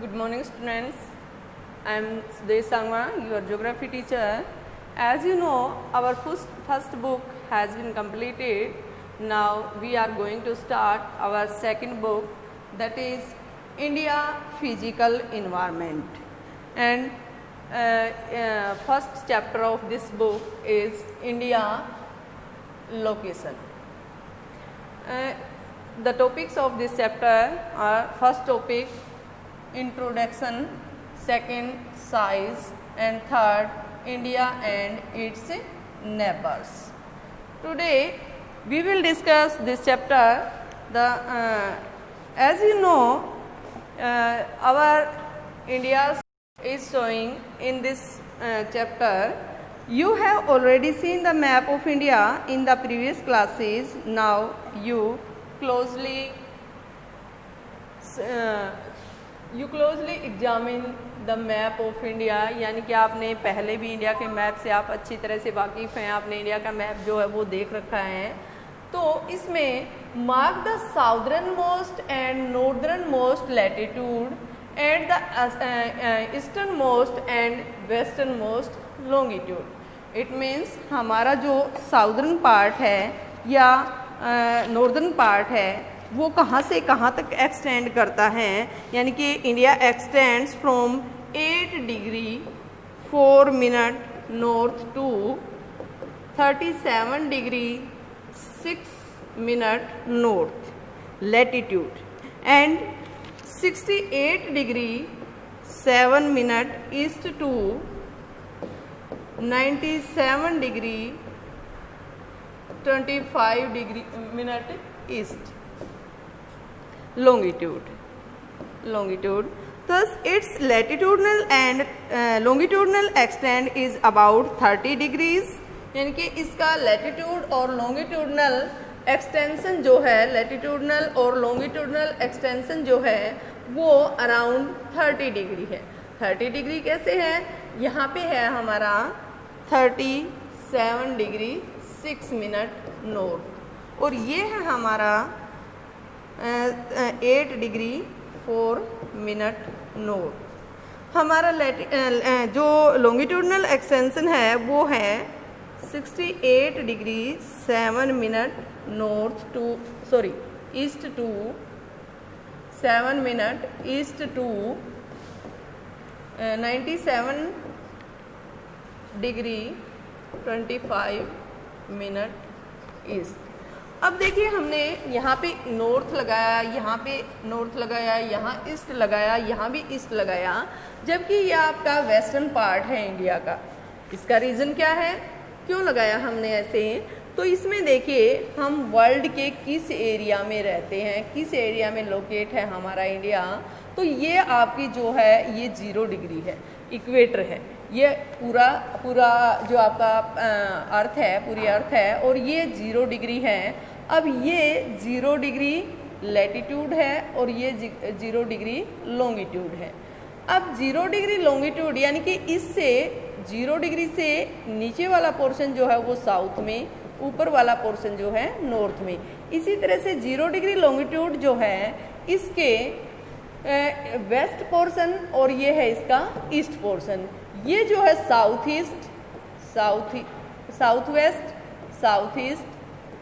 Good morning, students. I am Sudesh Sangwa, your geography teacher. As you know, our first book has been completed. Now we are going to start our second book, that is India Physical Environment. And first chapter of this book is India Location. The topics of this chapter are: first topic, introduction; second, size; and third, India and its neighbors. Today we will discuss this chapter. As you know, our India is showing in this chapter. You have already seen the map of India in the previous classes. Now you closely examine the map of India, यानी कि आपने पहले भी India के map से आप अच्छी तरह से वाकिफ़ हैं, आपने इंडिया का मैप जो है वो देख रखा है। तो इसमें mark the southern most and northern most latitude and the eastern most and western most longitude. It means हमारा जो साउदर्न पार्ट है या नॉर्दर्न पार्ट है वो कहाँ से कहाँ तक एक्सटेंड करता है, यानी कि India extends from 8 degree 4 minute north to 37 degree 6 minute north latitude and 68 degree 7 minute east to 97 degree 25 degree minute east longitude. Thus its latitudinal and longitudinal extent is about 30 degrees, यानी कि इसका latitude और longitudinal extension जो है, latitudinal और longitudinal extension जो है वो अराउंड 30 डिग्री है। 30 डिग्री कैसे है? यहाँ पे है हमारा 37 डिग्री 6 मिनट नॉर्थ और ये है हमारा 8 डिग्री 4 मिनट नॉर्थ। हमारा जो लॉन्गिट्यूडनल एक्सटेंशन है वो है 68 degree 7 minute north to east to 7 minute east to 97 degree 25 minute east. अब देखिए हमने यहाँ पे नॉर्थ लगाया, यहाँ पे नॉर्थ लगाया, यहाँ ईस्ट लगाया, यहाँ भी ईस्ट लगाया, जबकि ये आपका वेस्टर्न पार्ट है इंडिया का। इसका रीज़न क्या है, क्यों लगाया हमने ऐसे? तो इसमें देखिए हम वर्ल्ड के किस एरिया में रहते हैं, किस एरिया में लोकेट है हमारा इंडिया। तो ये आपकी जो है ये 0 डिग्री है, इक्वेटर है, ये पूरा जो आपका अर्थ है, पूरी अर्थ है और ये 0 डिग्री है। अब ये 0 डिग्री लैटिट्यूड है और ये 0 डिग्री लॉन्गिट्यूड है। अब 0 डिग्री लॉन्गिट्यूड यानी कि इससे 0 डिग्री से नीचे वाला पोर्शन जो है वो साउथ में, ऊपर वाला पोर्शन जो है नॉर्थ में। इसी तरह से 0 डिग्री लॉन्गिट्यूड जो है इसके वेस्ट पोर्शन और ये है इसका ईस्ट पोर्शन। ये जो है south east, south west, south east,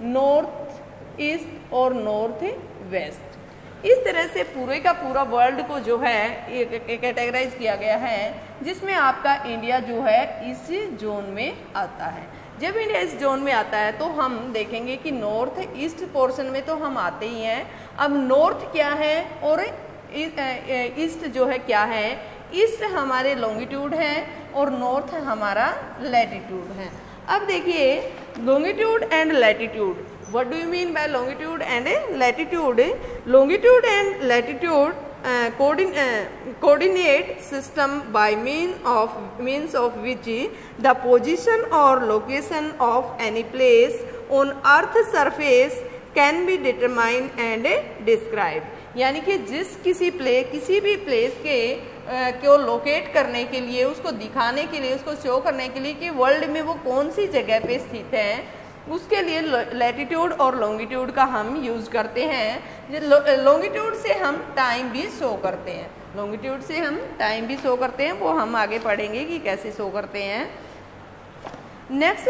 north east और नॉर्थ वेस्ट। इस तरह से पूरे का पूरा वर्ल्ड को जो है कैटेगराइज किया गया है, जिसमें आपका इंडिया जो है इस जोन में आता है। जब इंडिया इस जोन में आता है तो हम देखेंगे कि नॉर्थ ईस्ट पोर्शन में तो हम आते ही हैं। अब नॉर्थ क्या है और ईस्ट जो है क्या है? ईस्ट हमारे लॉन्गिट्यूड है और नॉर्थ हमारा लैटिट्यूड है। अब देखिए longitude and latitude, what do you mean by longitude and latitude? Longitude and latitude coordinate system by means of which the position or location of any place on earth surface can be determined and described। यानी कि किसी भी place के को locate करने के लिए, उसको दिखाने के लिए, उसको शो करने के लिए कि वर्ल्ड में वो कौन सी जगह पे स्थित है, उसके लिए लैटिट्यूड और लॉन्गिट्यूड का हम यूज़ करते हैं। लॉन्गिट्यूड से हम टाइम भी शो करते हैं, लॉन्गिट्यूड से हम टाइम भी शो करते हैं, वो हम आगे पढ़ेंगे कि कैसे शो करते हैं। नेक्स्ट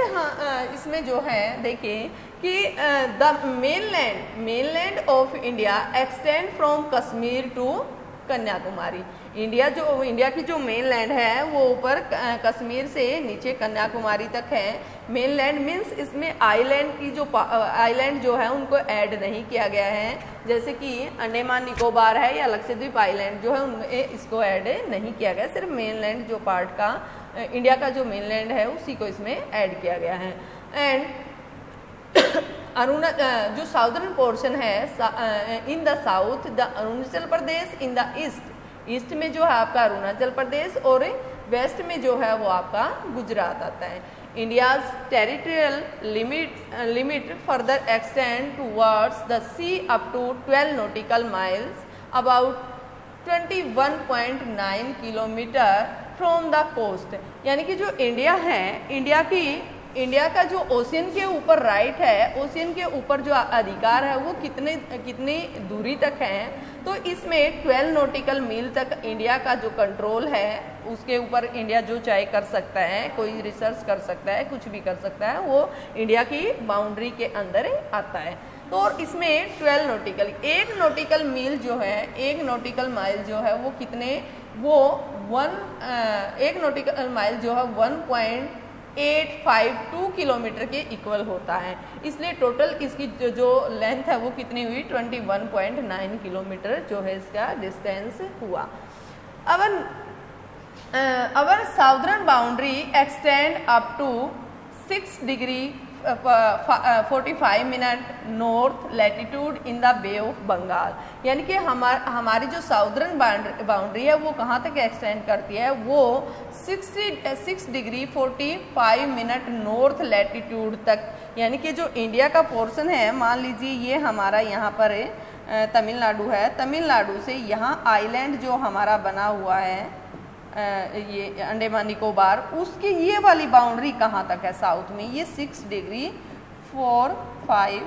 इसमें जो है देखिए कि the mainland of India extend from Kashmir to Kanyakumari. India की जो मेनलैंड है वो ऊपर कश्मीर से नीचे कन्याकुमारी तक है। मेनलैंड मीन्स इसमें आइलैंड जो है उनको ऐड नहीं किया गया है, जैसे कि अंडमान निकोबार है या लक्षद्वीप आइलैंड जो है उनमें इसको ऐड नहीं किया गया। सिर्फ मेनलैंड जो पार्ट का इंडिया का जो मेनलैंड है उसी को इसमें ऐड किया गया है। एंड जो साउदर्न पोर्शन है इन the south the Arunachal Pradesh, in the east में जो है आपका अरुणाचल प्रदेश और वेस्ट में जो है वो आपका गुजरात आता है। India's territorial limit further extend towards the sea up to 12 nautical miles about 21.9 kilometre from the coast. यानी कि जो इंडिया है, इंडिया का जो ओशियन के ऊपर राइट है, ओशियन के ऊपर जो अधिकार है वो कितनी दूरी तक है, तो इसमें 12 नॉटिकल मील तक इंडिया का जो कंट्रोल है उसके ऊपर इंडिया जो चाहे कर सकता है, कोई रिसर्च कर सकता है, कुछ भी कर सकता है, वो इंडिया की बाउंड्री के अंदर आता है। तो और इसमें 12 नॉटिकल, एक नॉटिकल मील जो है, एक नॉटिकल माइल जो है वो कितने, वो एक नॉटिकल माइल जो है 1.852 किलोमीटर के इक्वल होता है। इसलिए टोटल इसकी जो लेंथ है वो कितनी हुई, 21.9 किलोमीटर जो है इसका डिस्टेंस हुआ। Our southern boundary extend up to 6 degree 45 minute north latitude in the bay of Bengal. यानी कि हमारी जो साउदर्न बाउंड्री है वो कहाँ तक एक्सटेंड करती है, वो 6 डिग्री 45 मिनट नॉर्थ लैटिट्यूड तक। यानी कि जो इंडिया का पोर्शन है, मान लीजिए ये हमारा यहाँ पर तमिलनाडु है, तमिलनाडु से यहाँ आइलैंड जो हमारा बना हुआ है ये अंडमान निकोबार, उसकी ये वाली बाउंड्री कहाँ तक है साउथ में, ये 6 degree 45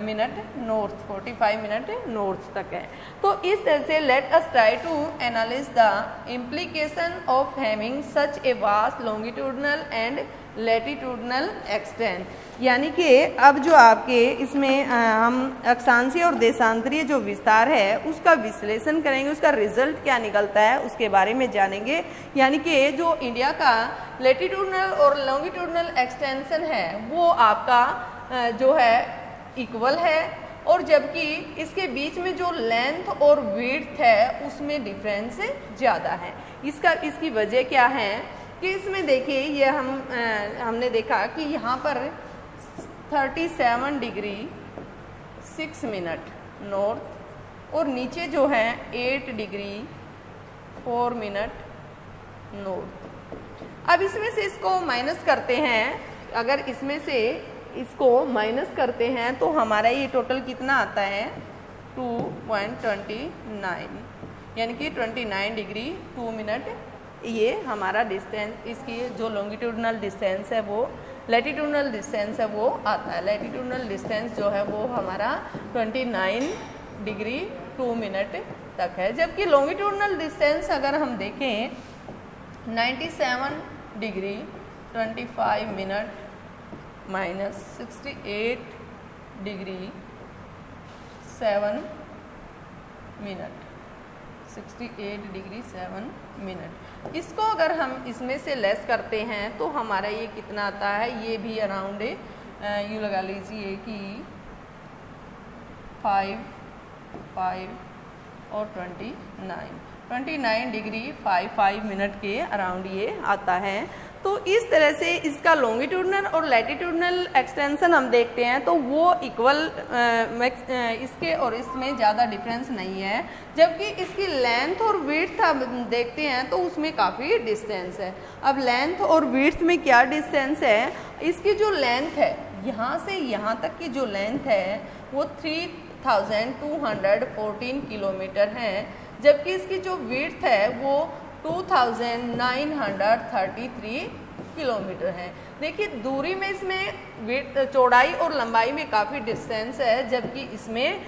minute north, 45 minute north तक है। तो इस तरह से let us try to analyse the implication of having such a vast longitudinal and latitudinal extent. यानी कि अब जो आपके इसमें हम अक्षांशीय और देशांतरीय जो विस्तार है उसका विश्लेषण करेंगे, उसका रिजल्ट क्या निकलता है उसके बारे में जानेंगे। यानी कि जो इंडिया का लैटिट्यूडनल और लॉन्गिट्यूडनल एक्सटेंशन है वो आपका जो है इक्वल है, और जबकि इसके बीच में जो लेंथ और विड्थ है उसमें डिफरेंस ज़्यादा है। इसकी वजह क्या है कि इसमें देखिए ये हमने देखा कि यहाँ पर 37 डिग्री 6 मिनट नॉर्थ और नीचे जो है 8 डिग्री 4 मिनट नॉर्थ। अब इसमें से इसको माइनस करते हैं, अगर इसमें से इसको माइनस करते हैं तो हमारा ये टोटल कितना आता है 2.29, यानी कि 29 डिग्री 2 मिनट ये हमारा डिस्टेंस, इसकी जो लॉन्गिट्यूडनल डिस्टेंस है वो लैटिट्यूडनल डिस्टेंस है वो आता है। लैटिट्यूडनल डिस्टेंस जो है वो हमारा 29 डिग्री 2 मिनट तक है, जबकि लॉन्गिट्यूडनल डिस्टेंस अगर हम देखें 97 degree 25 minute minus 68 degree 7 minute, 68 degree 7 minute. इसको अगर हम इसमें से लेस करते हैं तो हमारा ये कितना आता है, ये भी अराउंड यूँ लगा लीजिए कि 5 और 29 डिग्री 55 मिनट के अराउंड ये आता है। तो इस तरह से इसका लॉन्गिट्यूडनल और लैटिट्यूडनल एक्सटेंशन हम देखते हैं तो वो इक्वल, इसके और इसमें ज़्यादा डिफरेंस नहीं है, जबकि इसकी लेंथ और विड्थ हम देखते हैं तो उसमें काफ़ी डिस्टेंस है। अब लेंथ और विड्थ में क्या डिस्टेंस है, इसकी जो लेंथ है यहाँ से यहाँ तक की जो लेंथ है वो 3214 किलोमीटर है, जबकि इसकी जो विड्थ है वो 2933 किलोमीटर है। देखिए दूरी में इसमें चौड़ाई और लंबाई में काफ़ी डिस्टेंस है, जबकि इसमें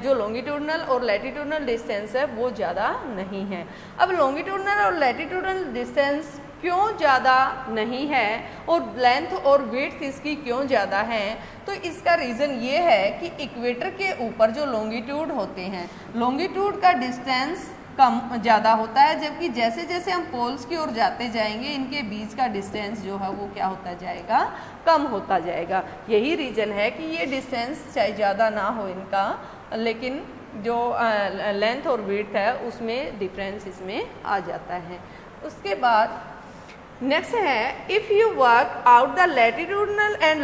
जो लॉन्गिट्यूडनल और लैटिट्यूडनल डिस्टेंस है वो ज़्यादा नहीं है। अब लॉन्गिट्यूडनल और लैटिट्यूडनल डिस्टेंस क्यों ज़्यादा नहीं है और लेंथ और विड्थ इसकी क्यों ज़्यादा है, तो इसका रीज़न ये है कि इक्वेटर के ऊपर जो लॉन्गिट्यूड होते हैं, लॉन्गिट्यूड का डिस्टेंस कम ज़्यादा होता है, जबकि जैसे जैसे हम पोल्स की ओर जाते जाएंगे इनके बीच का डिस्टेंस जो है वो क्या होता जाएगा, कम होता जाएगा। यही रीज़न है कि ये डिस्टेंस चाहे ज़्यादा ना हो इनका, लेकिन जो लेंथ और विड्थ है उसमें डिफरेंस इसमें आ जाता है। उसके बाद नेक्स्ट है if you work out the latitudinal and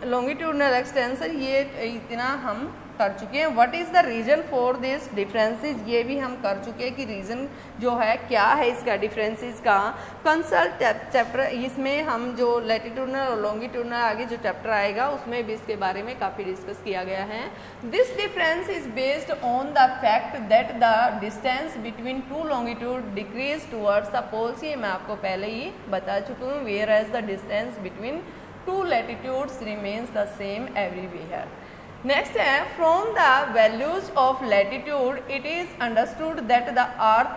longitudinal extension, ये इतना हम कर चुके हैं। What is the reason for this differences, ये भी हम कर चुके हैं कि रीज़न जो है क्या है इसका डिफरेंसेस का। कंसल्ट चैप्टर, इसमें हम जो लैटिट्यूडनल और लॉन्गिट्यूडनल आगे जो चैप्टर आएगा उसमें भी इसके बारे में काफ़ी डिस्कस किया गया है। This difference is based on the fact that the distance between two longitude decrease towards the poles, ये मैं आपको पहले ही बता चुकी हूँ। Whereas the distance between two latitudes remains the same everywhere. Next है from the values of latitude it is understood that the earth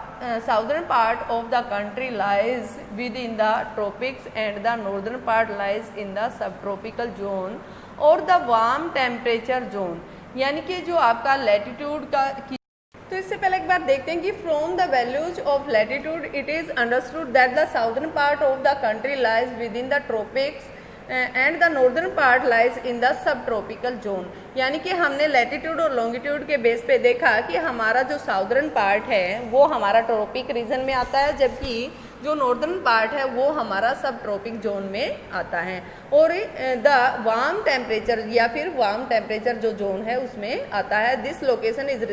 southern part of the country lies within the tropics and the northern part lies in the sub tropical zone और the warm temperature zone, यानी कि जो आपका latitude का। तो इससे पहले एक बार देखते हैं कि from the values of latitude it is understood that the southern part of the country lies within the tropics and the northern part lies in the sub tropical zone, यानी कि हमने लैटिट्यूड और longitude के base पे देखा कि हमारा जो साउदर्न पार्ट है वो हमारा ट्रॉपिक रीजन में आता है, जबकि जो नॉर्दर्न पार्ट है वो हमारा सब ट्रॉपिक जोन में आता है। और द वार्म टेम्परेचर या फिर वार्म टेम्परेचर जो जोन है उसमें आता है। This location is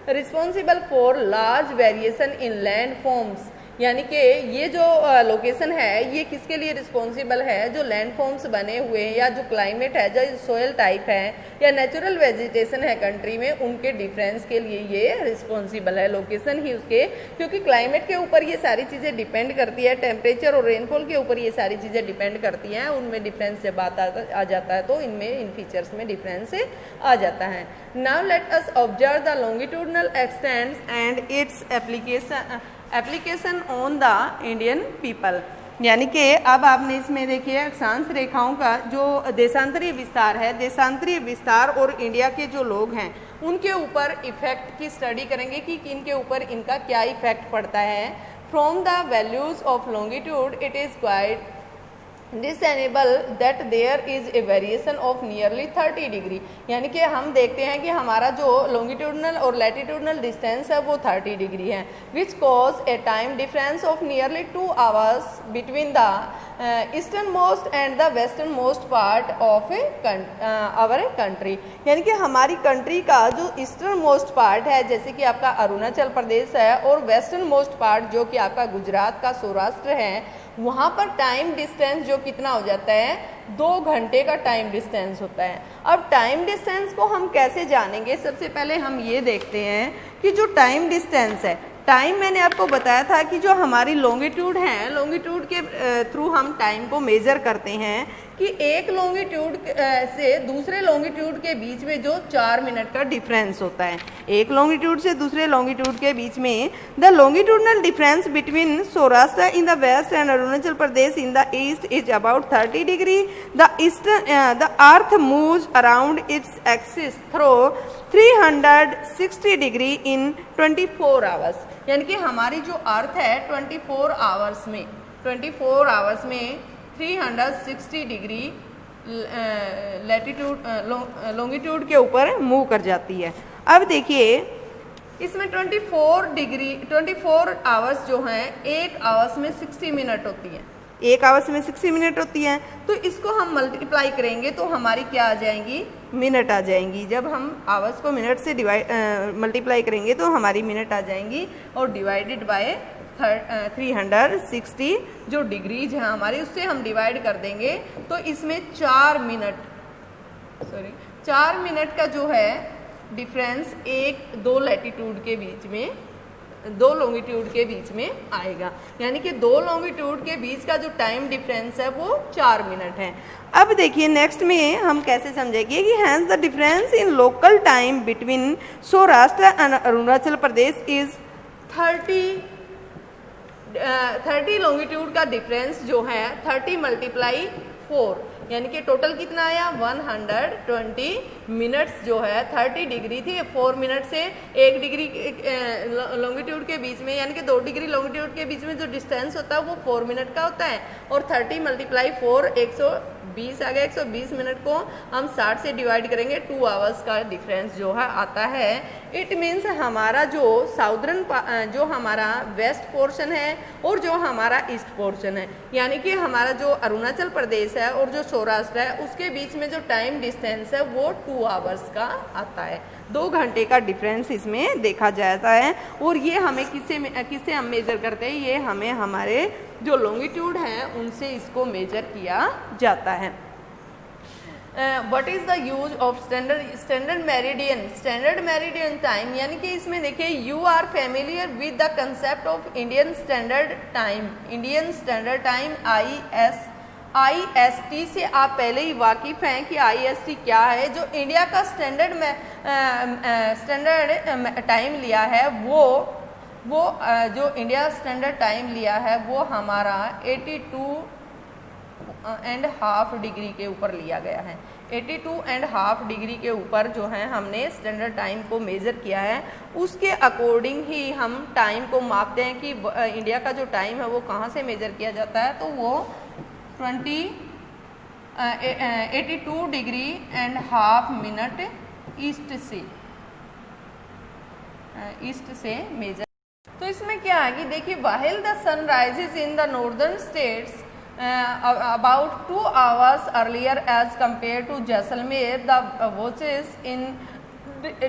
responsible for large variation in land forms, यानी कि ये जो लोकेशन है ये किसके लिए रिस्पॉन्सिबल है, जो लैंड फॉर्म्स बने हुए हैं या जो क्लाइमेट है, जो सोयल टाइप है या नेचुरल वेजिटेशन है कंट्री में, उनके डिफरेंस के लिए ये रिस्पॉन्सिबल है लोकेशन ही उसके, क्योंकि क्लाइमेट के ऊपर ये सारी चीज़ें डिपेंड करती है, टेम्परेचर और रेनफॉल के ऊपर ये सारी चीज़ें डिपेंड करती हैं। उनमें डिफरेंस जब आ जाता है तो इनमें इन फीचर्स में डिफरेंस आ जाता है। Now let us observe the longitudinal extents and its application on the Indian people, यानी कि अब आपने इसमें देखिए अक्षांश रेखाओं का जो देशांतरीय विस्तार है, देशांतरीय विस्तार और इंडिया के जो लोग हैं उनके ऊपर इफेक्ट की स्टडी करेंगे कि इनके ऊपर इनका क्या इफेक्ट पड़ता है। From the values of longitude it is quite discernible that there is a variation of nearly 30 degree, यानी कि हम देखते हैं कि हमारा जो लॉन्गिट्यूडनल और लैटिट्यूडनल डिस्टेंस है वो 30 डिग्री है, which cause a time difference of nearly 2 hours between the eastern most and the western most part of our country, यानी कि हमारी कंट्री का जो ईस्टर्न मोस्ट पार्ट है जैसे कि आपका अरुणाचल प्रदेश है और वेस्टर्न मोस्ट पार्ट जो कि आपका गुजरात का सौराष्ट्र है, वहाँ पर टाइम डिस्टेंस जो कितना हो जाता है, 2 घंटे का टाइम डिस्टेंस होता है। अब टाइम डिस्टेंस को हम कैसे जानेंगे, सबसे पहले हम ये देखते हैं कि जो टाइम डिस्टेंस है, टाइम मैंने आपको बताया था कि जो हमारी लॉन्गिट्यूड है, लॉन्गिट्यूड के थ्रू हम टाइम को मेजर करते हैं कि एक लॉन्गिट्यूड से दूसरे लॉन्गिट्यूड के बीच में जो 4 मिनट का डिफरेंस होता है, एक लॉन्गिट्यूड से दूसरे लॉन्गिट्यूड के बीच में the longitudinal difference between Saurashtra in the west and Arunachal Pradesh in the east is about 30 degree. The earth moves around its axis through 360 degree in 24 hours, यानी कि हमारी जो अर्थ है 24 आवर्स में 360 डिग्री लैटिट्यूड लॉन्गिट्यूड के ऊपर मूव कर जाती है। अब देखिए इसमें 24 आवर्स जो हैं, 1 आवर्स में 60 मिनट होती है, 1 आवर्स में 60 मिनट होती हैं, तो इसको हम मल्टीप्लाई करेंगे तो हमारी क्या आ जाएंगी, मिनट आ जाएंगी। जब हम आवर्स को मिनट से मल्टीप्लाई करेंगे तो हमारी मिनट आ जाएंगी और डिवाइडेड बाय 360 जो डिग्रीज हैं हमारी उससे हम डिवाइड कर देंगे तो इसमें 4 मिनट का जो है डिफरेंस 1-2 लैटिट्यूड के बीच में दो लॉन्गिट्यूड के बीच में आएगा, यानी कि दो लॉन्गिट्यूड के बीच का जो टाइम डिफरेंस है वो 4 मिनट है। अब देखिए नेक्स्ट में हम कैसे समझेंगे कि hence the difference in local time between Saurashtra and Arunachal Pradesh is 30 longitude का डिफरेंस जो है 30 × 4, यानी कि टोटल कितना आया 120 मिनट्स जो है 30 डिग्री थी, 4 मिनट से 1 डिग्री लॉन्गिट्यूड के बीच में, यानी कि 2 डिग्री लॉन्गिट्यूड के बीच में जो डिस्टेंस होता है वो 4 मिनट का होता है। और 30 × 4 120 आ गया, 120 मिनट को हम 60 से डिवाइड करेंगे, 2 आवर्स का डिफरेंस जो है आता है। इट मीन्स हमारा जो साउदर्न जो हमारा वेस्ट पोर्शन है और जो हमारा ईस्ट पोर्शन है, यानी कि हमारा जो अरुणाचल प्रदेश है और जो सौराष्ट्र है उसके बीच में जो टाइम डिस्टेंस है वो 2 आवर्स का आता है। 2 घंटे का डिफरेंस इसमें देखा जाता है। और ये हमें किससे हम मेजर करते हैं, ये हमें हमारे जो लॉन्गिट्यूड हैं उनसे इसको मेजर किया जाता है। What is the use of standard meridian time, यानी कि इसमें देखिए you are familiar with the concept of Indian standard time IST से आप पहले ही वाकिफ हैं कि IST क्या है। जो इंडिया का स्टैंडर्ड टाइम लिया है वो जो इंडिया स्टैंडर्ड टाइम लिया है वो हमारा 82.5 डिग्री के ऊपर लिया गया है। 82.5 डिग्री के ऊपर जो है हमने स्टैंडर्ड टाइम को मेज़र किया है, उसके अकॉर्डिंग ही हम टाइम को मापते हैं कि इंडिया का जो टाइम है वो कहाँ से मेज़र किया जाता है, तो वो 82.5 मिनट ईस्ट से मेजर। तो इसमें क्या है कि देखिए while the sun rises in the northern states about 2 hours earlier as compared to Jaisalmer, the watches in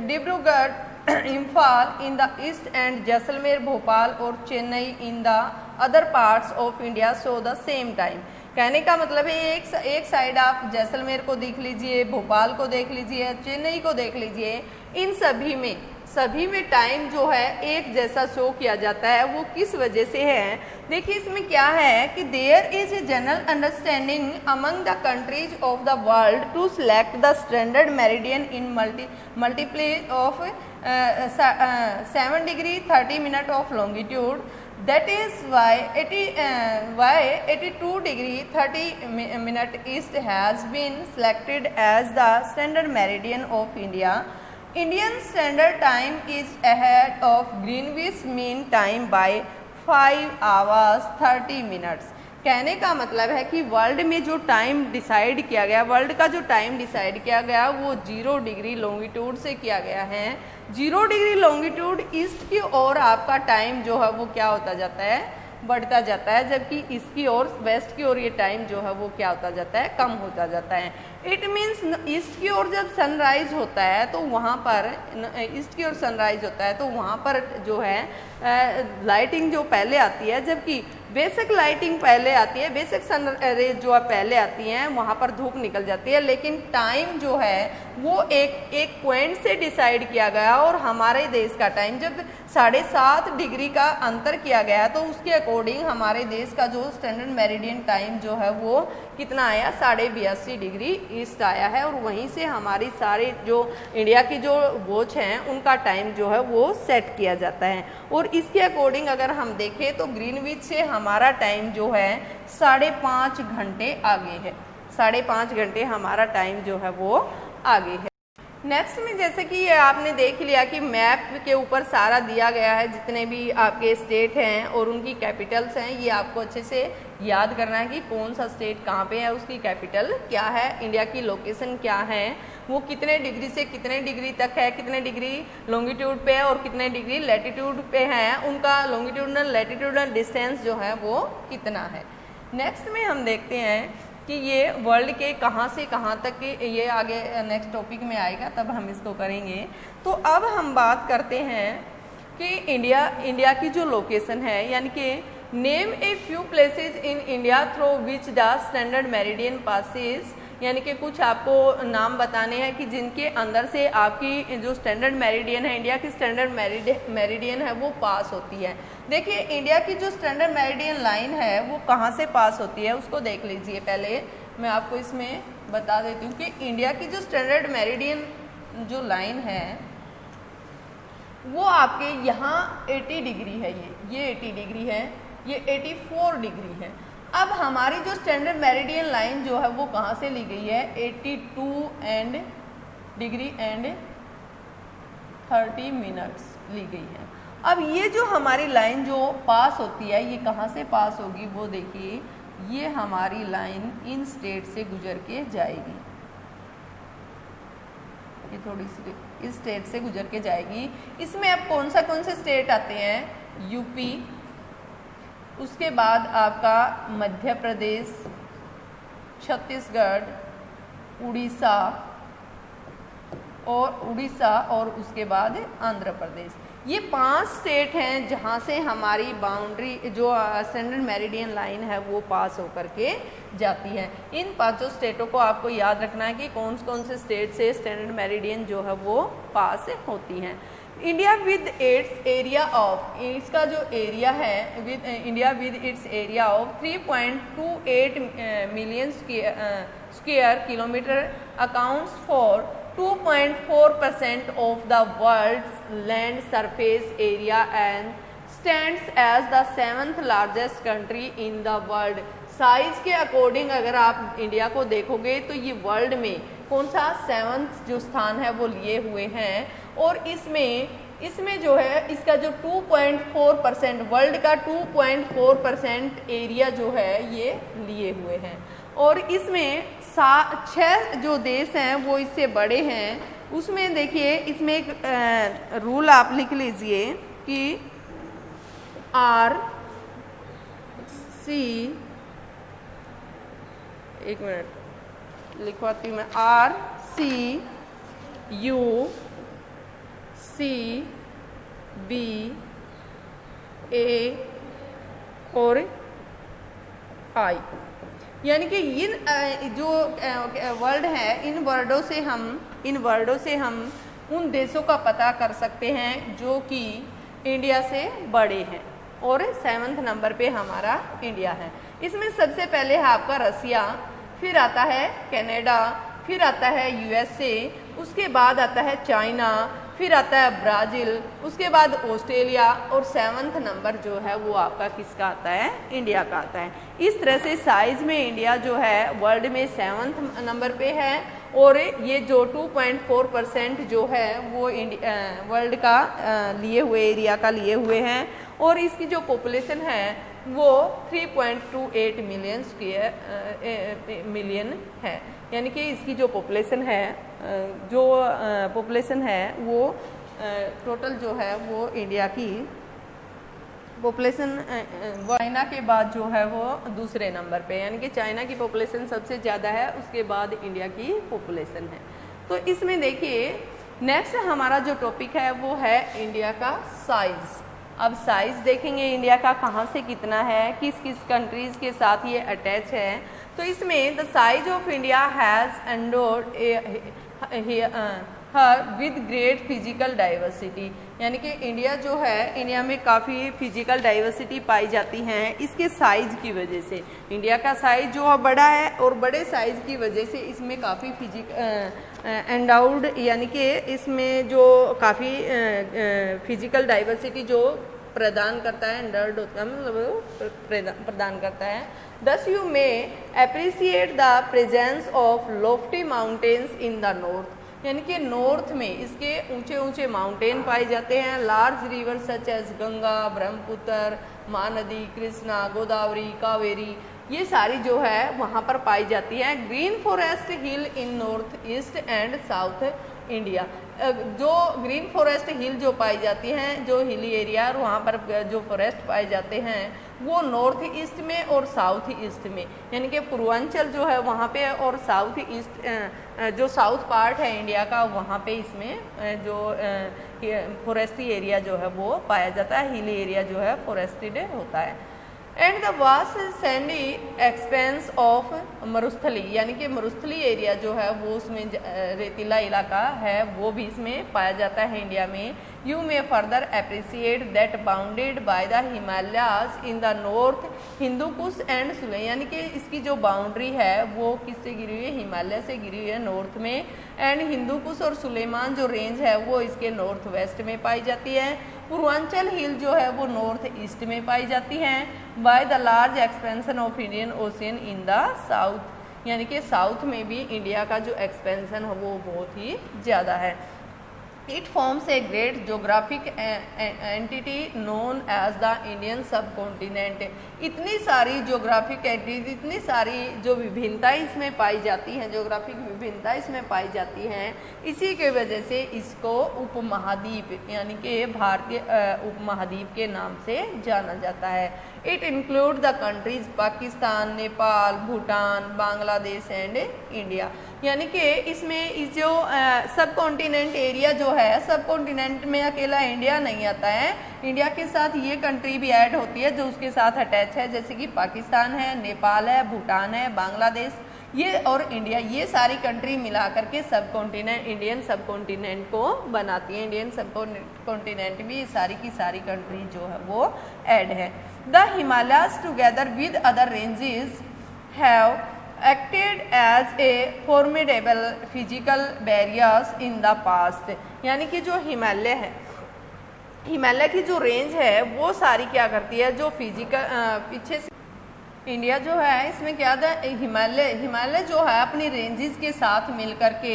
Dibrugarh, Imphal in the east and Jaisalmer, Bhopal और Chennai in the other parts of India show the same time। कहने का मतलब है एक side आप जैसलमेर को देख लीजिए, भोपाल को देख लीजिए, चेन्नई को देख लीजिए, इन सभी में टाइम जो है एक जैसा शो किया जाता है। वो किस वजह से है, देखिए इसमें क्या है कि there is a general understanding among the countries of the world to select the standard meridian in multiple of 7 degree 30 minute of longitude. That is why 82 degree 30 minute east has been selected as the standard meridian of India. Indian standard time is ahead of Greenwich Mean Time by 5 hours 30 minutes। कहने का मतलब है कि world में जो time decide किया गया, world का जो टाइम डिसाइड किया गया वो 0 डिग्री लॉन्गिट्यूड से किया गया है। 0 डिग्री लॉन्गिट्यूड ईस्ट की ओर आपका टाइम जो है वो क्या होता जाता है, बढ़ता जाता है, जबकि इसकी ओर वेस्ट की ओर ये टाइम जो है वो क्या होता जाता है, कम होता जाता है। इट मीन्स ईस्ट की ओर जब सनराइज होता है तो वहाँ पर ईस्ट की ओर सनराइज होता है तो वहाँ पर जो है लाइटिंग जो पहले आती है, जबकि बेसिक लाइटिंग पहले आती है, बेसिक सन रेज जो है पहले आती हैं, वहाँ पर धूप निकल जाती है। लेकिन टाइम जो है वो एक पॉइंट से डिसाइड किया गया और हमारे देश का टाइम जब 7.5 डिग्री का अंतर किया गया तो उसके अकॉर्डिंग हमारे देश का जो स्टैंडर्ड मेरिडियन टाइम जो है वो कितना आया, 82.5 डिग्री ईस्ट आया है। और वहीं से हमारी सारे जो इंडिया की जो वॉच हैं उनका टाइम जो है वो सेट किया जाता है। और इसके अकॉर्डिंग अगर हम देखें तो ग्रीनविच से हमारा टाइम जो है 5.5 घंटे आगे है, 5.5 घंटे हमारा टाइम जो है वो आगे है। नेक्स्ट में जैसे कि ये आपने देख लिया कि मैप के ऊपर सारा दिया गया है, जितने भी आपके स्टेट हैं और उनकी कैपिटल्स हैं, ये आपको अच्छे से याद करना है कि कौन सा स्टेट कहाँ पे है, उसकी कैपिटल क्या है, इंडिया की लोकेशन क्या है, वो कितने डिग्री से कितने डिग्री तक है, कितने डिग्री लॉन्गिट्यूड पे है और कितने डिग्री लैटिट्यूड पे है, उनका लॉन्गिट्यूडनल लैटिट्यूडनल डिस्टेंस जो है वो कितना है। नेक्स्ट में हम देखते हैं कि ये वर्ल्ड के कहाँ से कहाँ तक के, ये आगे नेक्स्ट टॉपिक में आएगा तब हम इसको करेंगे। तो अब हम बात करते हैं कि इंडिया की जो लोकेशन है, यानी कि name a few places in India through which the standard meridian passes. यानी कि कुछ आपको नाम बताने हैं कि जिनके अंदर से आपकी जो स्टैंडर्ड मेरिडियन है, इंडिया की स्टैंडर्ड मेरिडियन है, वो पास होती है। देखिए इंडिया की जो स्टैंडर्ड मेरिडियन लाइन है वो कहाँ से पास होती है उसको देख लीजिए। पहले मैं आपको इसमें बता देती हूँ कि इंडिया की जो स्टैंडर्ड मेरिडियन जो लाइन है वो आपके यहाँ 80 डिग्री है, ये 80 डिग्री है, ये 84 डिग्री है। अब हमारी जो स्टैंडर्ड मेरिडियन लाइन जो है वो कहाँ से ली गई है, 82 डिग्री एंड 30 मिनट्स ली गई है। अब ये जो हमारी लाइन जो पास होती है ये कहाँ से पास होगी वो देखिए, ये हमारी लाइन इन स्टेट से गुजर के जाएगी, ये थोड़ी सी इस स्टेट से गुजर के जाएगी। इसमें अब कौन से स्टेट आते हैं, यूपी, उसके बाद आपका मध्य प्रदेश, छत्तीसगढ़, उड़ीसा और उसके बाद आंध्र प्रदेश। ये 5 स्टेट हैं जहाँ से हमारी बाउंड्री जो स्टैंडर्ड मेरिडियन लाइन है वो पास होकर के जाती है। इन 5 स्टेटों को आपको याद रखना है कि कौन से स्टेट से स्टैंडर्ड मेरिडियन जो है वो पास होती हैं। India with its area of, इसका जो एरिया है India with its area of 3.28 million square kilometre accounts for 2.4% of the world's land surface area and stands as the 7th largest country in the world। Size के according अगर आप India को देखोगे तो ये वर्ल्ड में कौन सा 7th जो स्थान है वो लिए हुए हैं। और इसमें जो है इसका जो 2.4% वर्ल्ड का 2.4% एरिया जो है ये लिए हुए हैं। और इसमें 6 जो देश हैं वो इससे बड़े हैं। उसमें देखिए इसमें एक रूल आप लिख लीजिए कि RC, एक मिनट लिखवाती हूँ मैं, RCUCBA और I, यानी कि इन जो वर्ड है इन वर्डों से हम उन देशों का पता कर सकते हैं जो कि इंडिया से बड़े हैं। और 7वें नंबर पे हमारा इंडिया है। इसमें सबसे पहले है आपका रसिया, फिर आता है कनाडा, फिर आता है USA, उसके बाद आता है चाइना, फिर आता है ब्राज़ील, उसके बाद ऑस्ट्रेलिया और 7वें नंबर जो है वो आपका किसका आता है, इंडिया का आता है। इस तरह से साइज़ में इंडिया जो है वर्ल्ड में 7वें नंबर पे है। और ये जो 2.4% जो है वो वर्ल्ड का लिए हुए एरिया का लिए हुए हैं। और इसकी जो पॉपुलेशन है वो 3.28 मिलियन है। यानी कि इसकी जो पॉपुलेशन है वो टोटल जो है वो इंडिया की पॉपुलेशन चाइना के बाद जो है वो दूसरे नंबर पे, यानी कि चाइना की पॉपुलेशन सबसे ज़्यादा है, उसके बाद इंडिया की पॉपुलेशन है। तो इसमें देखिए नेक्स्ट हमारा जो टॉपिक है वो है इंडिया का साइज़। अब साइज़ देखेंगे इंडिया का कहाँ से कितना है, किस किस कंट्रीज़ के साथ ये अटैच है। तो इसमें the size of India has endowed her with great physical diversity, यानी कि इंडिया जो है, इंडिया में काफ़ी फिजिकल डाइवर्सिटी पाई जाती हैं इसके साइज़ की वजह से। इंडिया का साइज़ जो है बड़ा है और बड़े साइज़ की वजह से इसमें काफ़ी एंडाउड, यानी कि इसमें जो काफ़ी फिजिकल डाइवर्सिटी जो प्रदान करता है, एंडर्ड होता है मतलब प्रदान करता है। Thus you may appreciate the presence of lofty mountains in the north, यानी कि नॉर्थ में इसके ऊंचे ऊंचे माउंटेन पाए जाते हैं। Large river such as Ganga, Brahmaputra, Mahanadi, Krishna, Godavari, Kaveri, ये सारी जो है वहाँ पर पाई जाती है। Green forest hill in north east and south India, जो ग्रीन फॉरेस्ट हिल जो पाई जाती हैं, जो हिली एरिया और वहाँ पर जो फॉरेस्ट पाए जाते हैं वो नॉर्थ ईस्ट में और साउथ ईस्ट में, यानी कि पूर्वांचल जो है वहाँ पे और साउथ ईस्ट जो साउथ पार्ट है इंडिया का वहाँ पे इसमें जो फॉरेस्टी एरिया जो है वो पाया जाता है, हिली एरिया जो है फॉरेस्टेड होता है। And the vast sandy expanse of Marusthali, यानी कि मरुस्थली एरिया जो है वो उसमें रेतीला इलाका है वो भी इसमें पाया जाता है इंडिया में। You may further appreciate that bounded by the Himalayas in the north Hindu Kush and Sule, यानी कि इसकी जो बाउंड्री है वो किससे गिरी हुई है, हिमालय से गिरी हुई है नॉर्थ में। एंड हिंदू कुश और सुलेमान जो रेंज है वो इसके नॉर्थ वेस्ट में पाई जाती है। पूर्वांचल हिल जो है वो नॉर्थ ईस्ट में पाई जाती हैं। By the large expansion of Indian ocean in the south, यानी कि साउथ में भी इंडिया का जो एक्सपेंशन है वो बहुत ही ज़्यादा है। It forms a great geographic entity known as the Indian subcontinent. इतनी सारी जोग्राफिक एंटिटी, इतनी सारी जो विभिन्नता इसमें पाई जाती हैं, जोग्राफिक विभिन्नता इसमें पाई जाती हैं, इसी के वजह से इसको उपमहाद्वीप यानी कि भारतीय उपमहाद्वीप के नाम से जाना जाता है। It include the countries Pakistan, Nepal, Bhutan, Bangladesh and India, यानी कि इसमें इस जो सब कॉन्टिनेंट एरिया जो है, सब कॉन्टिनेंट में अकेला इंडिया नहीं आता है, इंडिया के साथ ये कंट्री भी ऐड होती है जो उसके साथ अटैच है, जैसे कि पाकिस्तान है, नेपाल है, भूटान है, बांग्लादेश ये और इंडिया, ये सारी कंट्री मिला करके सब कॉन्टिनेंट इंडियन सब कॉन्टिनेंट को बनाती है। इंडियन सब कॉन्टिनेंट भी सारी की सारी कंट्री जो है वो ऐड है। The Himalayas together with other ranges have acted as a formidable physical barriers in the past, यानी कि जो हिमालय है, हिमालय की जो रेंज है वो सारी क्या करती है, जो फिजिकल पीछे से इंडिया जो है इसमें क्या था, हिमालय जो है अपनी रेंजेस के साथ मिल करके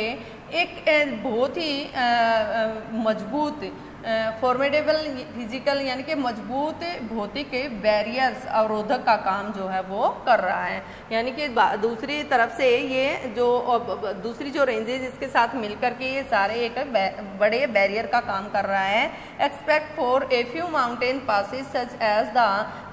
एक बहुत ही मजबूत फॉर्मेडेबल फिजिकल यानी कि मजबूत भौतिक बैरियर्स अवरोधक का काम जो है वो कर रहा है। यानी कि दूसरी तरफ से ये जो दूसरी जो रेंजेस इसके साथ मिलकर के ये सारे एक बड़े बैरियर का काम कर रहा है। Expect for a few mountain passes such as the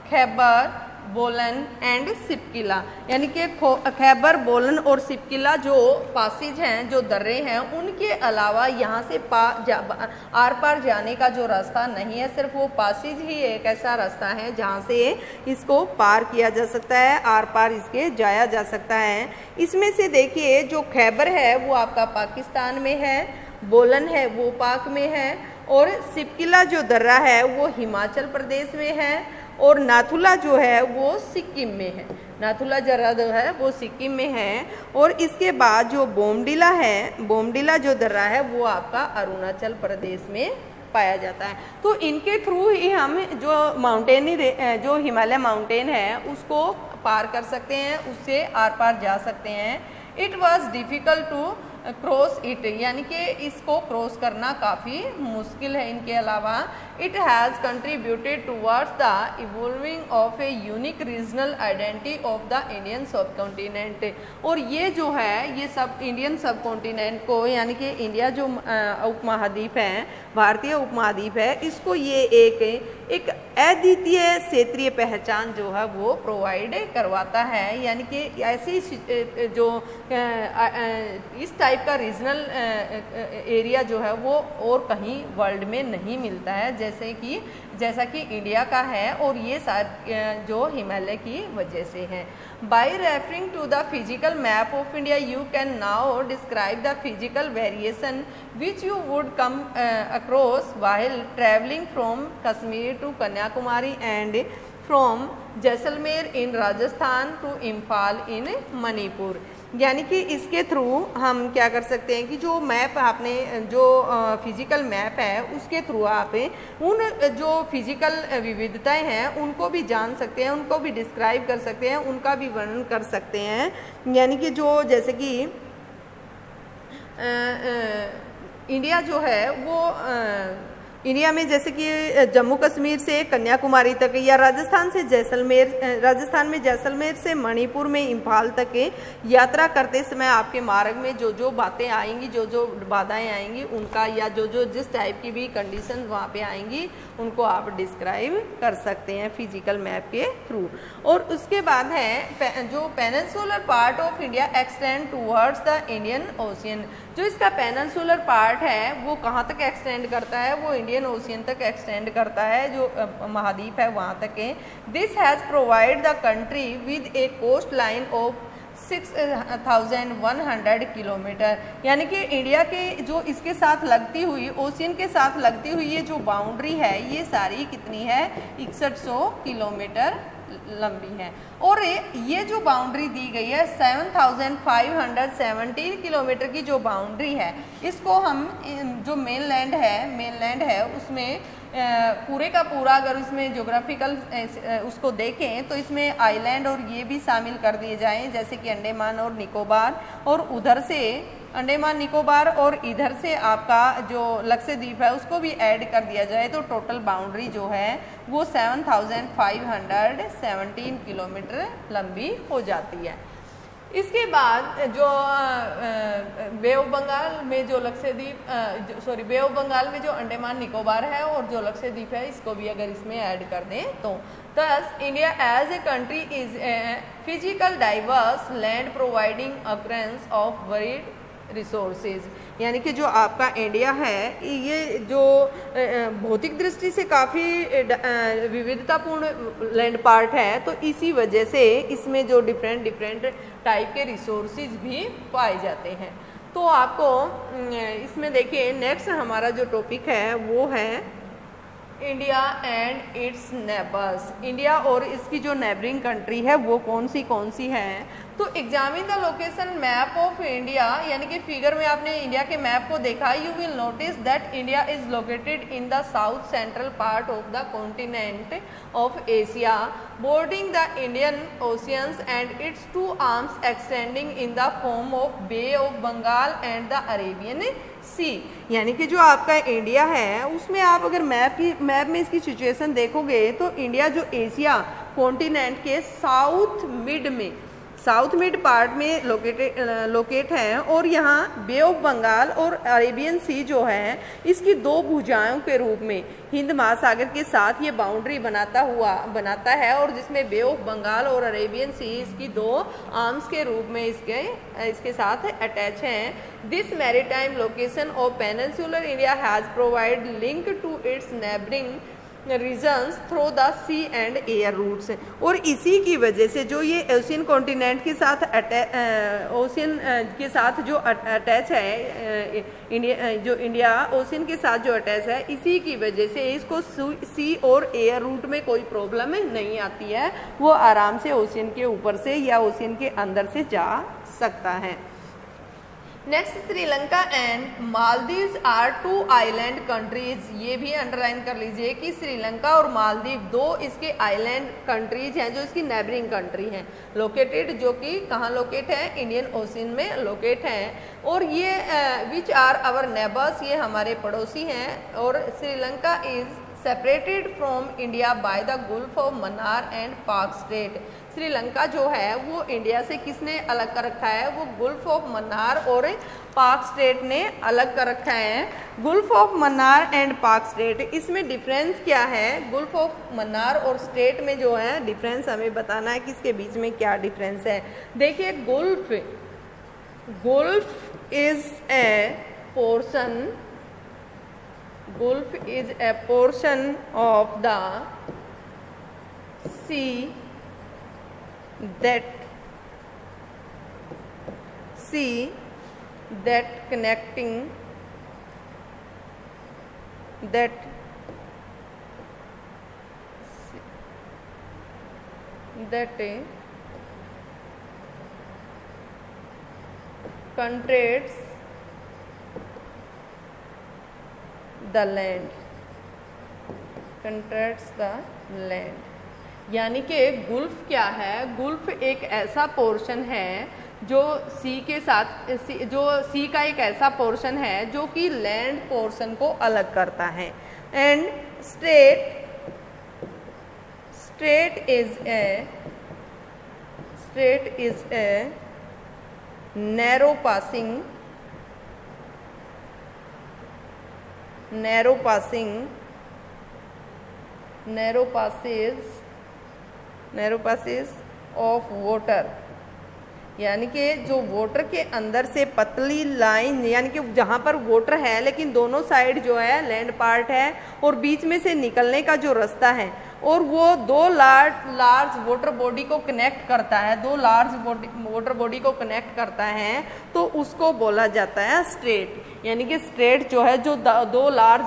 Khyber, Bolan and Shipki La, यानी कि खैबर, बोलन और सिपकिला जो पासेज हैं, जो दर्रे हैं, उनके अलावा यहाँ से आर पार जाने का जो रास्ता नहीं है, सिर्फ वो पासेज ही एक ऐसा रास्ता है जहाँ से इसको पार किया जा सकता है, आर पार इसके जाया जा सकता है। इसमें से देखिए जो खैबर है वो आपका पाकिस्तान में है, बोलन है वो पाक में है, और सिपकिला जो दर्रा है वो हिमाचल प्रदेश में है, और नाथुला जो है वो सिक्किम में है, नाथुला दर्रा जो है वो सिक्किम में है। और इसके बाद जो बोमडिला है, बोमडिला जो दर्रा है वो आपका अरुणाचल प्रदेश में पाया जाता है। तो इनके थ्रू ही हम जो माउंटेनी जो हिमालय माउंटेन है उसको पार कर सकते हैं, उससे आर पार जा सकते हैं। It was difficult to cross it, यानी कि इसको क्रॉस करना काफ़ी मुश्किल है। इनके अलावा it has contributed towards the evolving of a unique regional identity of the Indian सब कॉन्टिनेंट। और ये जो है ये सब इंडियन सब कॉन्टिनेंट को, यानी कि इंडिया जो उपमहाद्वीप है, भारतीय उपमहाद्वीप है, इसको ये एक अद्वितीय क्षेत्रीय पहचान जो है वो प्रोवाइड करवाता है। यानी कि ऐसी जो इस टाइप का रीजनल एरिया जो है वो और कहीं वर्ल्ड में नहीं मिलता है, जैसा कि इंडिया का है, और ये जो हिमालय की वजह से है। By referring to the physical map of India you can now describe the physical variation which you would come across while travelling from Kashmir to Kanyakumari and from Jaisalmer in Rajasthan to Imphal in Manipur. यानी कि इसके थ्रू हम क्या कर सकते हैं कि जो मैप आपने जो फिजिकल मैप है उसके थ्रू आप उन जो फिजिकल विविधताएं हैं उनको भी जान सकते हैं, उनको भी डिस्क्राइब कर सकते हैं, उनका भी वर्णन कर सकते हैं। यानी कि जो जैसे कि इंडिया जो है वो इंडिया में जैसे कि जम्मू कश्मीर से कन्याकुमारी तक, या राजस्थान में जैसलमेर से मणिपुर में इम्फाल तक यात्रा करते समय आपके मार्ग में जो जो बातें आएंगी, जो जो बाधाएं आएंगी उनका, या जो जो जिस टाइप की भी कंडीशन वहाँ पे आएंगी उनको आप डिस्क्राइब कर सकते हैं फिजिकल मैप के थ्रू। और उसके बाद है जो peninsular part of India extend towards the Indian ocean, जो इसका पेनिनसुलर पार्ट है वो कहाँ तक एक्सटेंड करता है, वो इंडियन ओशियन तक एक्सटेंड करता है, जो महाद्वीप है वहाँ तक है। This has provide the country with a coast line of 6100 kilometre, यानी कि इंडिया के जो इसके साथ लगती हुई ओशियन के साथ लगती हुई ये जो बाउंड्री है ये सारी कितनी है, 6100 किलोमीटर लंबी है। और ये जो बाउंड्री दी गई है 7517 किलोमीटर की जो बाउंड्री है, इसको हम जो मेनलैंड है उसमें पूरे का पूरा अगर इसमें ज्योग्राफिकल उसको देखें तो इसमें आइलैंड और ये भी शामिल कर दिए जाएं, जैसे कि अंडमान और निकोबार, और उधर से अंडमान निकोबार और इधर से आपका जो लक्षद्वीप है उसको भी ऐड कर दिया जाए तो टोटल बाउंड्री जो है वो 7517 किलोमीटर लंबी हो जाती है। इसके बाद जो बे ऑफ बंगाल में जो लक्षद्वीप बे ऑफ बंगाल में जो अंडमान निकोबार है और जो लक्षद्वीप है इसको भी अगर इसमें ऐड कर दें तो thus India as a country is physical diverse land providing occurrence of varied resources, यानी कि जो आपका इंडिया है ये जो भौतिक दृष्टि से काफ़ी विविधतापूर्ण लैंड पार्ट है, तो इसी वजह से इसमें जो डिफरेंट टाइप के रिसोर्सेज भी पाए जाते हैं। तो आपको इसमें देखिए नेक्स्ट हमारा जो टॉपिक है वो है India and it's neighbours. India और इसकी जो नेबरिंग कंट्री है वो कौन सी है। तो examine the location map of India, यानी कि फिगर में आपने इंडिया के मैप को देखा, you will notice that India is located in the south central part of the continent of Asia bordering the Indian oceans and its two arms extending in the form of bay of Bengal and the Arabian sea. यानी कि जो आपका India है उसमें आप अगर map में इसकी सिचुएशन देखोगे तो इंडिया जो एशिया कॉन्टिनेंट के साउथ मिड पार्ट में लोकेट है, और यहाँ बे ऑफ बंगाल और अरेबियन सी जो है इसकी दो भुजाओं के रूप में हिंद महासागर के साथ ये बाउंड्री बनाता है, और जिसमें बे ऑफ बंगाल और अरेबियन सी इसकी दो आर्म्स के रूप में इसके साथ अटैच हैं। This maritime location of peninsular India has provide link to its neighbouring regions through the sea and air routes, और इसी की वजह से जो ये ओशियन कॉन्टिनेंट के साथ जो अटैच है इंडिया ओशियन के साथ जो अटैच है, इसी की वजह से इसको सी और एयर रूट में कोई प्रॉब्लम नहीं आती है, वो आराम से ओशियन के ऊपर से या ओशियन के अंदर से जा सकता है। Next Sri Lanka and Maldives are two island countries. ये भी अंडरलाइन कर लीजिए कि श्रीलंका और मालदीव दो इसके आइलैंड कंट्रीज हैं जो इसकी नेबरिंग कंट्री हैं, लोकेटेड, जो कि कहाँ लोकेट है, इंडियन ओशियन में लोकेट हैं, और ये विच आर आवर नेबर्स, ये हमारे पड़ोसी हैं। और Sri Lanka is separated from India by the Gulf of Mannar and पाक स्टेट। श्रीलंका जो है वो इंडिया से किसने अलग कर रखा है, वो गुल्फ ऑफ मन्नार और पाक स्टेट ने अलग कर रखा है। गुल्फ ऑफ मन्नार एंड पाक स्टेट, इसमें डिफरेंस क्या है, गुल्फ ऑफ मन्नार और स्टेट में जो है डिफरेंस हमें बताना है कि इसके बीच में क्या डिफरेंस है। देखिए gulf is a portion of the sea that connecting contracts the land। यानी कि गुल्फ क्या है, गुल्फ एक ऐसा पोर्शन है जो सी का एक ऐसा पोर्शन है जो कि लैंड पोर्शन को अलग करता है। And strait is a narrow passage of water, यानी कि जो वाटर के अंदर से पतली लाइन, यानी कि जहाँ पर वाटर है लेकिन दोनों साइड जो है लैंड पार्ट है और बीच में से निकलने का जो रास्ता है और वो दो लार्ज वाटर बॉडी को कनेक्ट करता है, दो लार्ज वाटर बॉडी को कनेक्ट करता है, तो उसको बोला जाता है स्ट्रेट। यानी कि स्ट्रेट जो है जो दो लार्ज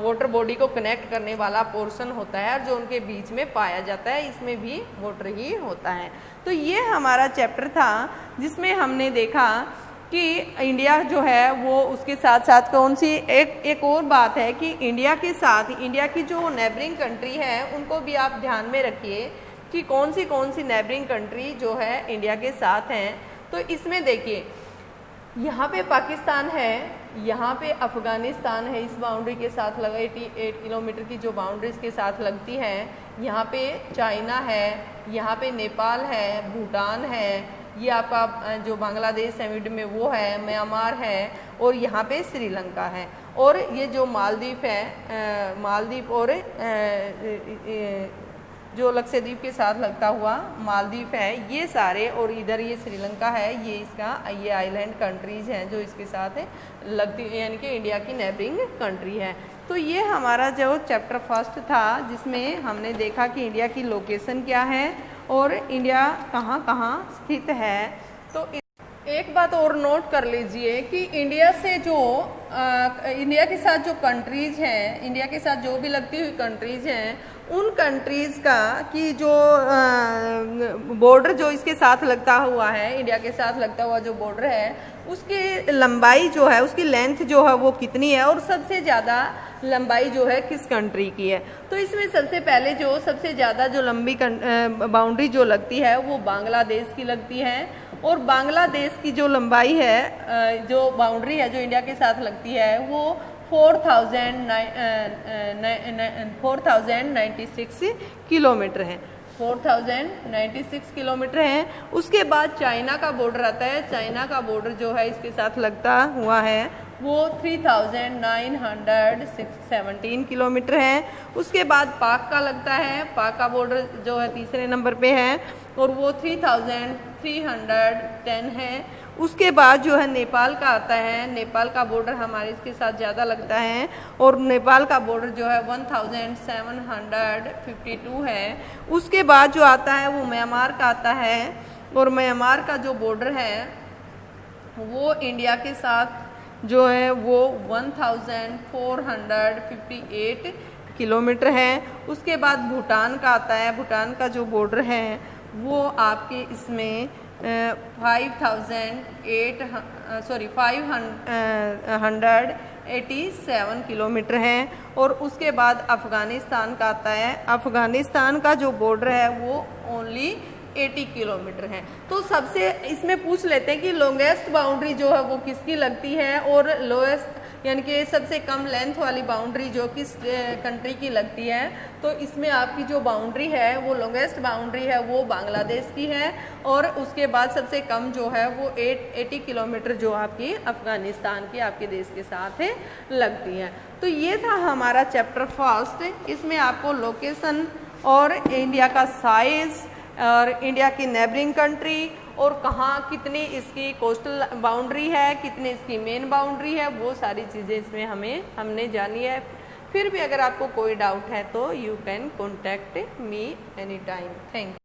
वाटर बॉडी को कनेक्ट करने वाला पोर्शन होता है जो उनके बीच में पाया जाता है, इसमें भी वाटर ही होता है। तो ये हमारा चैप्टर था जिसमें हमने देखा कि इंडिया जो है वो उसके साथ साथ कौन सी एक और बात है कि इंडिया के साथ इंडिया की जो नेबरिंग कंट्री है उनको भी आप ध्यान में रखिए कि कौन सी नेबरिंग कंट्री जो है इंडिया के साथ हैं। तो इसमें देखिए यहाँ पे पाकिस्तान है, यहाँ पे अफ़गानिस्तान है, इस बाउंड्री के साथ लगा 88 किलोमीटर की जो बाउंड्रीज के साथ लगती है। यहाँ पे चाइना है, यहाँ पे नेपाल है, भूटान है, ये आपका जो बांग्लादेश सेमीड में वो है, म्यांमार है और यहाँ पे श्रीलंका है। और ये जो मालदीव है, मालदीव और जो लक्षद्वीप के साथ लगता हुआ मालदीव है, ये सारे, और इधर ये श्रीलंका है, ये आइलैंड कंट्रीज़ हैं जो इसके साथ लगती, यानी कि इंडिया की नेबरिंग कंट्री है। तो ये हमारा जो चैप्टर फर्स्ट था जिसमें हमने देखा कि इंडिया की लोकेशन क्या है और इंडिया कहाँ कहाँ स्थित है। तो एक बात और नोट कर लीजिए कि इंडिया से जो इंडिया के साथ जो कंट्रीज़ हैं, इंडिया के साथ जो भी लगती हुई कंट्रीज़ हैं, उन कंट्रीज़ का कि जो बॉर्डर जो इसके साथ लगता हुआ है, इंडिया के साथ लगता हुआ जो बॉर्डर है, उसकी लंबाई जो है, उसकी लेंथ जो है वो कितनी है और सबसे ज़्यादा लंबाई जो है किस कंट्री की है। तो इसमें सबसे पहले जो सबसे ज़्यादा जो लंबी बाउंड्री जो लगती है वो बांग्लादेश की लगती है। और बांग्लादेश की जो लंबाई है, जो बाउंड्री है जो इंडिया के साथ लगती है, वो 4096 किलोमीटर है, 4096 किलोमीटर है। उसके बाद चाइना का बॉर्डर आता है, चाइना का बॉर्डर जो है इसके साथ लगता हुआ है वो 3917 किलोमीटर है। उसके बाद पाक का लगता है, पाक का बॉर्डर जो है तीसरे नंबर पे है और वो 3310 है। उसके बाद जो है नेपाल का आता है, नेपाल का बॉर्डर हमारे इसके साथ ज़्यादा लगता है और नेपाल का बॉर्डर जो है 1752 है। उसके बाद जो आता है वो म्यांमार का आता है और म्यांमार का जो बॉर्डर है वो इंडिया के साथ जो है वो 1458 किलोमीटर है। उसके बाद भूटान का आता है, भूटान का जो बॉर्डर है वो आपके इसमें 587 किलोमीटर है। और उसके बाद अफ़गानिस्तान का आता है, अफ़गानिस्तान का जो बॉर्डर है वो ओनली 80 किलोमीटर है। तो सबसे इसमें पूछ लेते हैं कि लॉन्गेस्ट बाउंड्री जो है वो किसकी लगती है और लोएस्ट यानी कि सबसे कम लेंथ वाली बाउंड्री जो किस कंट्री की लगती है। तो इसमें आपकी जो बाउंड्री है वो लॉन्गेस्ट बाउंड्री है वो बांग्लादेश की है और उसके बाद सबसे कम जो है वो 80 किलोमीटर जो आपकी अफ़गानिस्तान की आपके देश के साथ लगती है। तो ये था हमारा चैप्टर फर्स्ट। इसमें आपको लोकेशन और इंडिया का साइज़ और इंडिया की नेबरिंग कंट्री और कहाँ कितनी इसकी कोस्टल बाउंड्री है, कितनी इसकी मेन बाउंड्री है, वो सारी चीज़ें इसमें हमने जानी है। फिर भी अगर आपको कोई डाउट है तो you can contact me any time. Thank you.